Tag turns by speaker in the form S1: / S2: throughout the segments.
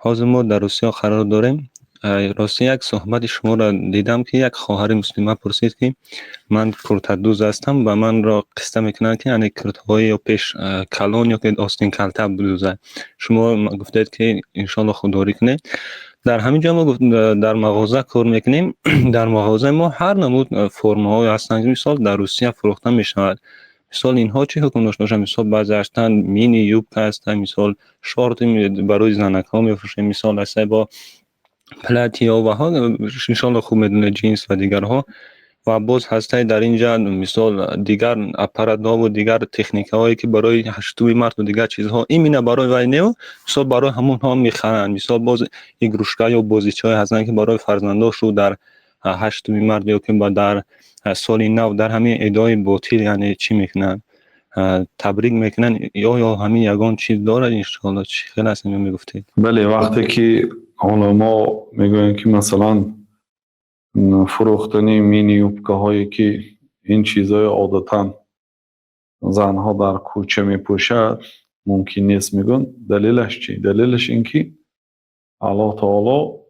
S1: حاضر ما در روسیه قرار داریم. راستی یک صحبت شما را دیدم که یک خواهر مسلمه پرسید که من کرتدوز هستم و من را قصه میکنند که یعنی کرتهای یا پیش کلان یا که آستین کلته بدوزه. شما گفتید که انشالله خودداری کنید. در همین جا ما در مغازه کار میکنیم. در مغازه ما هر نمود فرم های هستند مثال در روسیه فروخته میشود. مثال اینها چه حکم داشته باشند؟ مثال بعضی هستند مینی یوبک هستند، مثال شورت برای زنک ها میفروشه، مثال است با پلاتیا و ها انشالله خوب میدونه جینس و دیگرها. و باز هسته در اینجا مثال دیگر اپارات و دیگر تکنیک هایی که برای هشتوی مرد و دیگر چیزها این مینه برای وای نیو مثال برای همون ها میخرند. مثال باز ایگروشکا یا بازیچه های هستند که برای فرزنداشو در هشتوی مرد یا که در سال نو در همین ادای باطل یعنی چی میکنن تبریک میکنن یا همین یگان چیز داره انشالله چی خیلی است میگفتید.
S2: بله، وقتی که علما میگوین که مثلا فروختنی مینی یوبکه هایی که این چیزهای عادتا زنها در کوچه میپوشد ممکن نیست، میگن دلیلش چی؟ دلیلش این که الله تعالی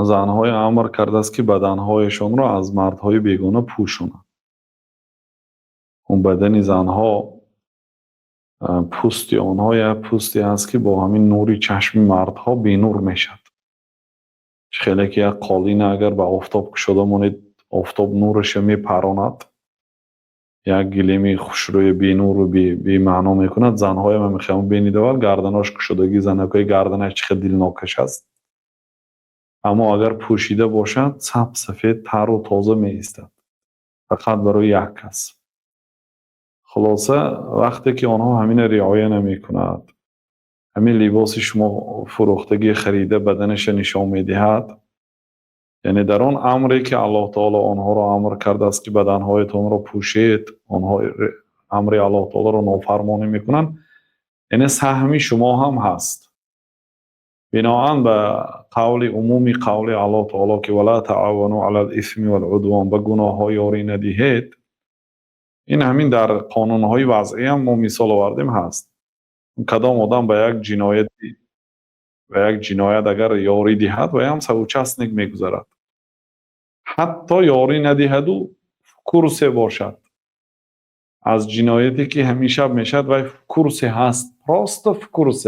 S2: زنهای امر کرده است که بدنهایشان را از مردهای بیگانه پوشونند. اون بدن زنها پوستی آنها یک پوستی است که با همین نوری چشم مردها بینور میشد. خیلی که یک قالین اگر به آفتاب کشیده مانید آفتاب نورش میپراند، یک گلیمی خوشروی بینور و بی معنا میکند. زنهای من میخوام بینید و گردناش کشیدگی زنکای گردنش چه دلناکش است، اما اگر پوشیده باشد سبز سفید تر و تازه می ایستد فقط برای یک کس. خلاصه وقتی که آنها همین رعایت نمی کند، همین لباس شما فروختگی خریده بدنش نشان میدهد، یعنی در آن امری که الله تعالی آنها را امر کرده است که بدنهایتان را پوشید، آنها امر الله تعالی را نافرمانی میکنند، یعنی سهمی شما هم هست. بناهن به قول عمومی قول الله تعالی که ولا تعاونوا علی الاثم والعدوان، به گناه ها یاری ندهید، این همین در قانون های وضعی هم ما مثال آوردیم هست. کدام آدم به یک جنایت اگر یاری دهد و هم سوچسنک میگذرد، حتی یاری ندهد و کورس باشد از جنایتی که همیشه میشد و کورس هست راست کورس،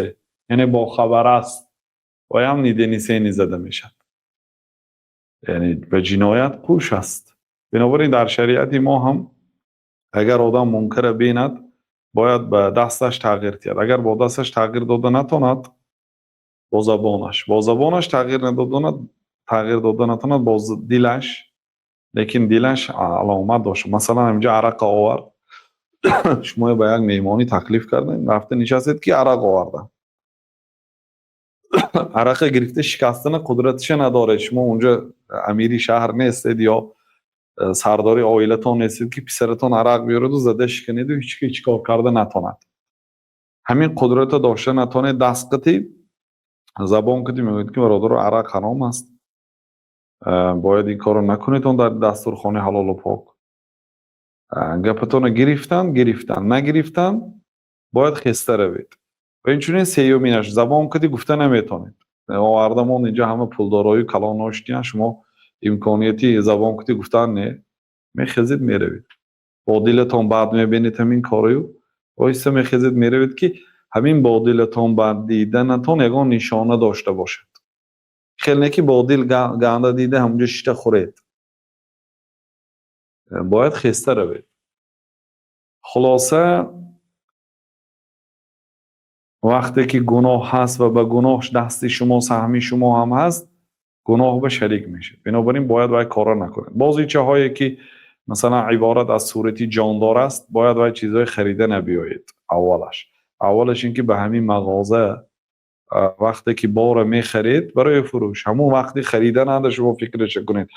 S2: یعنی با خبر است و هم نیدنیسه زده میشد، یعنی به جنایت پوش است. بنابراین در شریعت ما هم اگر آدم منکر بیند باید به دستش تغییر دهد. اگر با دستش تغییر داده نتواند با زبانش تغییر داده نتواند با دلش، لیکن دلش علامت داشت. مثلا همینجا عرق آورد شما به یک میمانی تکلیف کردین، رفته نشستید که عرق آورده، عرق گرفته شکستن قدرتش نداره. شما اونجا امیری شهر نیستید یا سرداری عائلتان نیستید که پسرتان عرق بیارد و زده شکنید و هیچ کار کرده نتواند. همین قدرت داشته نتونه دست قطعی زبان کدی میگوید که برادر عرق حرام است، باید این کارو نکنید در دستورخانه حلال و پاک. گپتون گرفتن نگرفتن باید خسته روید. و اینچونین سیومینش زبان کدی گفته نمیتونید. آوردمون اینجا همه پولدارایی کلان ناشتین، شما امکانیتی زبان کدی گفتن نه میخزید میروید، با دلتون بعد میبینید همین کاریو وایسته میخزید میروید که همین با دلتون بعد دیدنتون یگان نشانه داشته باشد. خیلی نکی با دل گنده دیده همونجا شیشه خورید، باید خسته روید. خلاصه وقتی که گناه هست و به گناهش دستی شما سهمی شما هم هست، گناه به شریک میشه. بنابراین باید وای کارا نکنید. بعضی چیزهایی که مثلا عبارت از صورتی جاندار است باید وای چیزهای خریده نبیایید. اولش این که به همین مغازه وقتی که بار میخرید برای فروش، همون وقتی خریده نده شما فکرش کنید،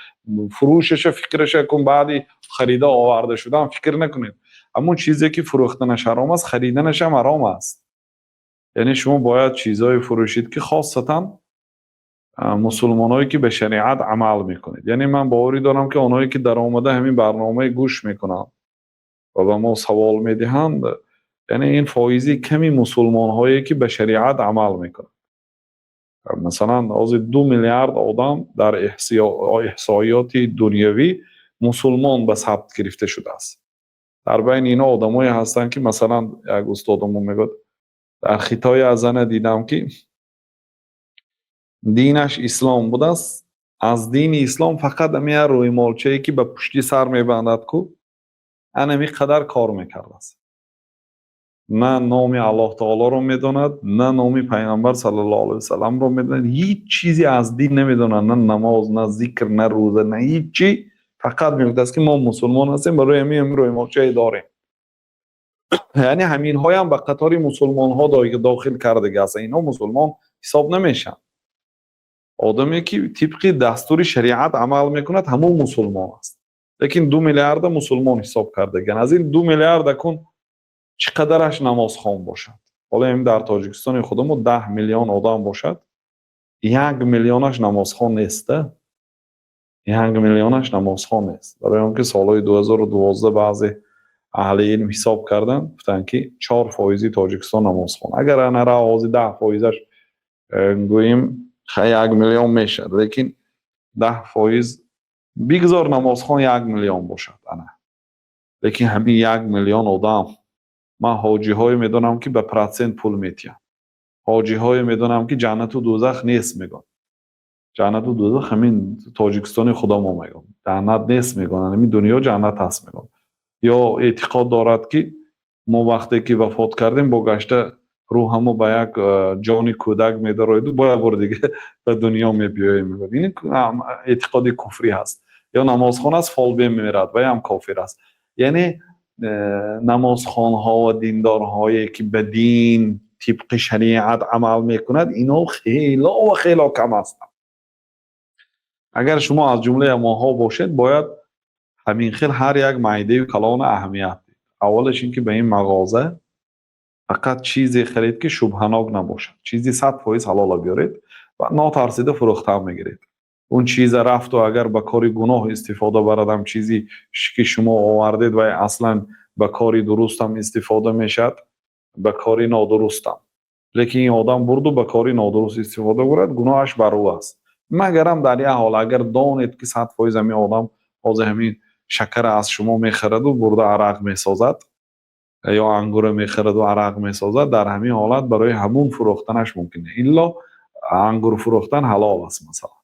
S2: فروشش فکرش کن، بعدی خریده آورده شدن فکر نکنید. همون چیزی که فروختنش حرام است خریدنش هم حرام است. یعنی شما باید چیزهای فروشید که خاصتا مسلمانایی که به شریعت عمل میکنید. یعنی من باوری دارم که اونایی که در آمده همین برنامه گوش میکنن و به ما سوال میدهند، یعنی این فایزی کمی مسلمان هایی که به شریعت عمل میکنن. مثلا از 2 میلیارد آدم در احصایات دنیوی مسلمان به ثبت گرفته شده است. در بین اینا آدمایی هستن که مثلا یک استادمون میگه در خطای ازنه دیدم که دینش اسلام بوده است، از دین اسلام فقط همین روی مالچه‌ای که به پشتی سر میبندد کو همین قدر کار میکرده است. نه نام الله تعالی رو میداند، نه نام پیامبر صلی الله علیه و سلم رو میداند، هیچ چیزی از دین نمیداند، نه نماز، نه ذکر، نه روزه، نه هیچی. فقط میگه است که ما مسلمان هستیم، برای همین روی مالچه داریم. یعنی همین های هم به قطار مسلمان ها داخل کرده است. اینا مسلمان حساب نمیشن. آدمی که طبق دستور شریعت عمل میکند همون مسلمان است. لیکن 2 میلیارد مسلمان حساب کرده. از این 2 میلیارد کن چقدرش نماز خوان باشد. حالا این در تاجیکستان خودمون 10 میلیون آدم باشد، 1 میلیونش نماز خوان نیست. 1 میلیونش نماز خوان نیست. برای اون که سالهای 2012 بعضی اهل علم حساب کردن گفتن که 4% تاجیکستان نماز خوان. اگر انا را 10%ش گوییم 1 میلیون میشه، لیکن 10% بگذار نماز خوان 1 میلیون باشد انا. لیکن همین 1 میلیون آدم، من حاجی های میدونم که به پرسنت پول میتین. حاجی های میدونم که جنت و دوزخ نیست میگن. جنت و دوزخ همین تاجیکستان خدا ما میگن. جنت نیست میگن، همین دنیا جنت هست میگن. یا اعتقاد دارد که ما وقتی که وفات کردیم با گشته روحمو به یک جان کودک میدارید و باید بار دیگه به دنیا میبیاییم میگن. این اعتقاد کفری هست. یا نمازخوان است فال میرد و هم کافر است. یعنی نمازخوان ها و دیندار هایی که به دین طبق شریعت عمل میکند اینا خیلی و خیلی کم هستند. اگر شما از جمله ماها باشید باید همین خیل هر یک معده و کلان اهمیت دید. اولش این که به این مغازه فقط چیزی خرید که شبهناک نباشد، چیزی 100% حلال بیارید و ناترسیده فروخته هم میگیرید. اون چیز رفت و اگر به کاری گناه استفاده بردم چیزی که شما آوردید و اصلا به کاری درست هم استفاده میشد، به کاری نادرست هم. لیکن این آدم برد و به کاری نادرست استفاده برد، گناهش بر او است. مگرم در یه حال اگر دانید که 100% همین آدم از همین شکر از شما میخرد و برده عرق میسازد یا انگور میخرد و عرق میسازد، در همین حالت برای همون فروختنش ممکنه. الا انگور فروختن حلال است مثلا.